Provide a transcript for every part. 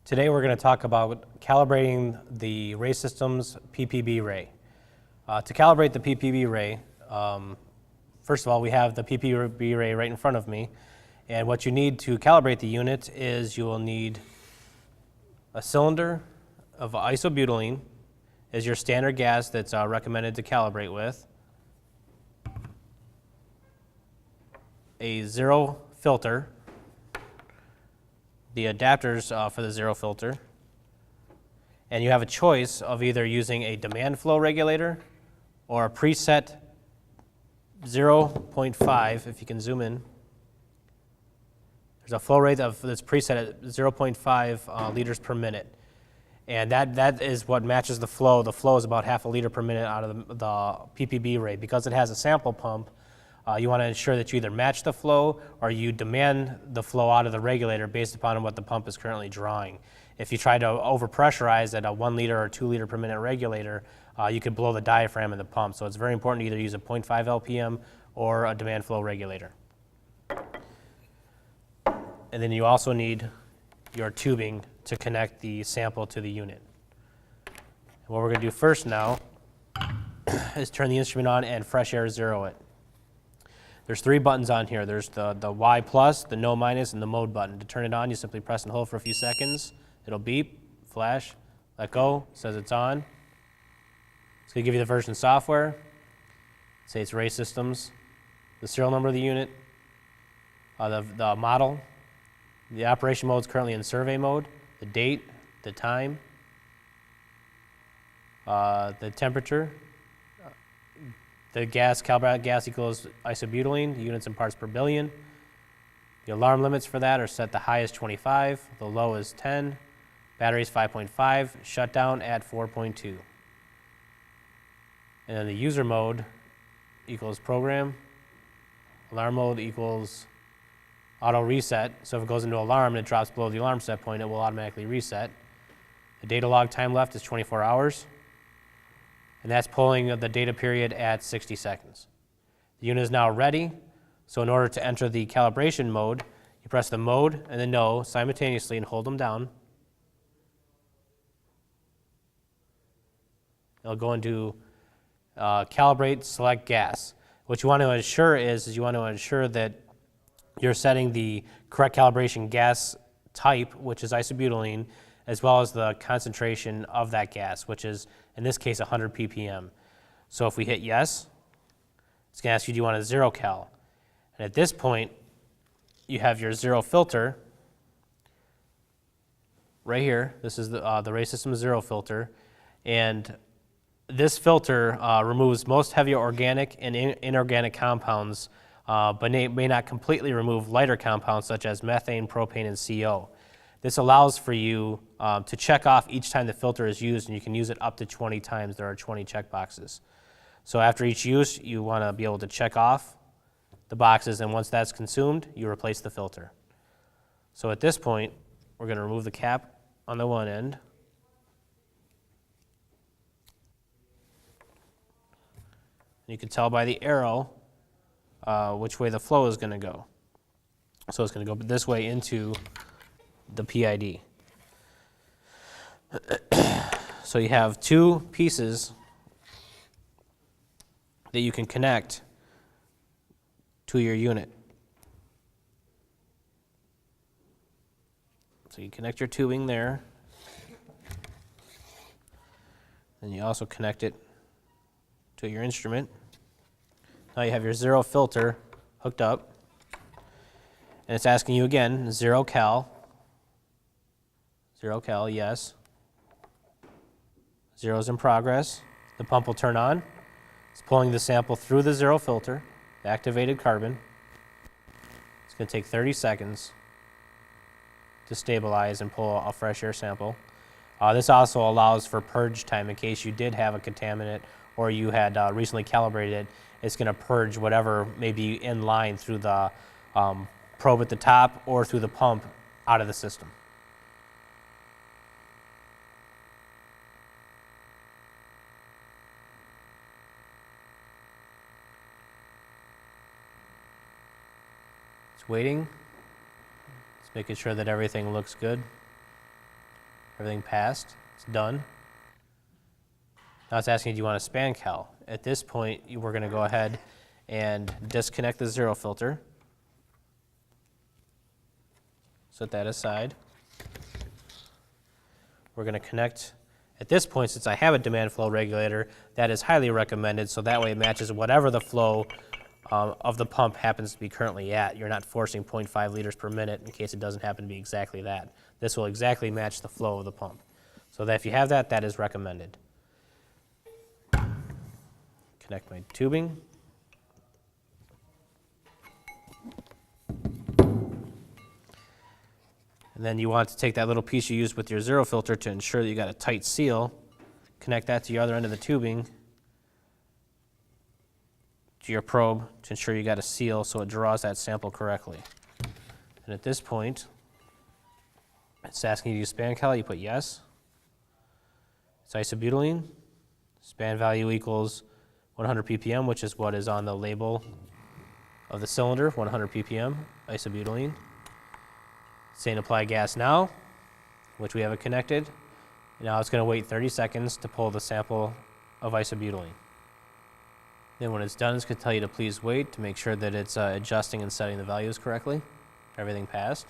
Today we're going to talk about calibrating the RAE Systems ppbRAE. To calibrate the ppbRAE, first of all, we have the ppbRAE right in front of me. And what you need to calibrate the unit is you will need a cylinder of isobutylene as your standard gas that's recommended to calibrate with, a zero filter, the adapters for the zero filter, and you have a choice of either using a demand flow regulator or a preset 0.5, if you can zoom in. There's a flow rate that's preset at 0.5 liters per minute. And that is what matches the flow. The flow is about half a liter per minute out of the ppbRAE. Because it has a sample pump, you want to ensure that you either match the flow or you demand the flow out of the regulator based upon what the pump is currently drawing. If you try to overpressurize at a 1 liter or 2 liter per minute regulator, you could blow the diaphragm in the pump. So it's very important to either use a 0.5 LPM or a demand flow regulator. And then you also need your tubing to connect the sample to the unit. And what we're going to do first now is turn the instrument on and fresh air zero it. There's 3 buttons on here. There's the Y plus, the no minus, and the mode button. To turn it on, you simply press and hold for a few seconds. It'll beep, flash, let go, says it's on. It's going to give you the version software. Say it's RAE Systems, the serial number of the unit, the model. The operation mode is currently in survey mode, the date, the time, the temperature, the gas, calibrated gas equals isobutylene, units in parts per billion. The alarm limits for that are set the high is 25, the low is 10, battery is 5.5, shutdown at 4.2. And then the user mode equals program, alarm mode equals auto reset. So if it goes into alarm and it drops below the alarm set point, it will automatically reset. The data log time left is 24 hours. And that's pulling the data period at 60 seconds. The unit is now ready. So in order to enter the calibration mode, you press the mode and the no simultaneously and hold them down. It'll go into calibrate, select gas. What you want to ensure is you want to ensure that you're setting the correct calibration gas type, which is isobutylene, as well as the concentration of that gas, which is, in this case, 100 ppm. So if we hit yes, it's going to ask you, do you want a 0 cal? And at this point, you have your zero filter right here. This is the RAE Systems zero filter. And this filter removes most heavy organic and inorganic compounds, but may not completely remove lighter compounds such as methane, propane, and CO. This allows for you to check off each time the filter is used, and you can use it up to 20 times. There are 20 check boxes. So after each use, you want to be able to check off the boxes, and once that's consumed, you replace the filter. So at this point, we're going to remove the cap on the one end. You can tell by the arrow which way the flow is going to go. So it's going to go this way into the PID. So you have 2 pieces that you can connect to your unit. So you connect your tubing there. Then you also connect it to your instrument. Now you have your zero filter hooked up. And it's asking you again, 0 cal. 0 cal, yes. 0 is in progress. The pump will turn on. It's pulling the sample through the zero filter, the activated carbon. It's going to take 30 seconds to stabilize and pull a fresh air sample. This also allows for purge time in case you did have a contaminant or you had recently calibrated it. It's going to purge whatever may be in line through the probe at the top or through the pump out of the system. It's waiting. It's making sure that everything looks good. Everything passed. It's done. Now it's asking, do you want a span cal? At this point, we're going to go ahead and disconnect the zero filter. Set that aside. We're going to connect, at this point, since I have a demand flow regulator, that is highly recommended, so that way it matches whatever the flow of the pump happens to be currently at. You're not forcing 0.5 liters per minute in case it doesn't happen to be exactly that. This will exactly match the flow of the pump. So that if you have that, that is recommended. Connect my tubing. And then you want to take that little piece you used with your zero filter to ensure that you got a tight seal. Connect that to your other end of the tubing, to your probe, to ensure you got a seal so it draws that sample correctly. And at this point, it's asking you to use span cal. You put yes. It's isobutylene. Span value equals 100 ppm, which is what is on the label of the cylinder, 100 ppm, isobutylene. Saying apply gas now, which we have it connected. Now it's going to wait 30 seconds to pull the sample of isobutylene. Then when it's done, it's going to tell you to please wait to make sure that it's adjusting and setting the values correctly. Everything passed.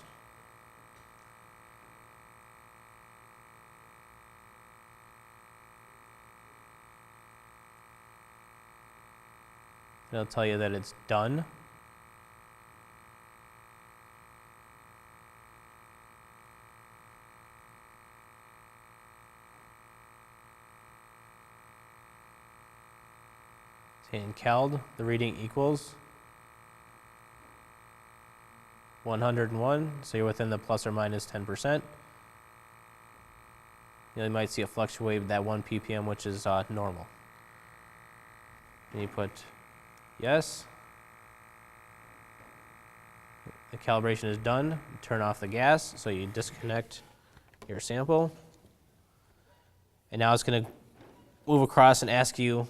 It'll tell you that it's done. In CALD, the reading equals 101, so you're within the plus or minus 10%. You might see it fluctuate that 1 ppm, which is normal. And you put yes. The calibration is done. Turn off the gas, so you disconnect your sample. And now it's going to move across and ask you,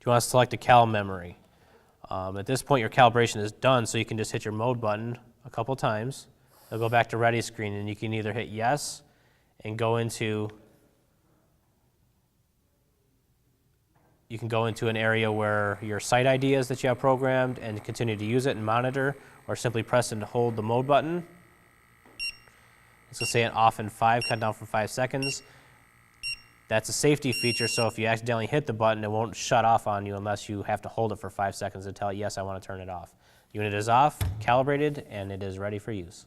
do you want to select a cal memory? At this point, your calibration is done, so you can just hit your mode button a couple times. It'll go back to ready screen, and you can either hit yes and go into, you can go into an area where your site ID is that you have programmed and continue to use it and monitor, or simply press and hold the mode button. It's going to say it off in 5, count down from 5 seconds. That's a safety feature, so if you accidentally hit the button, it won't shut off on you unless you have to hold it for 5 seconds and tell it, yes, I want to turn it off. Unit is off, calibrated, and it is ready for use.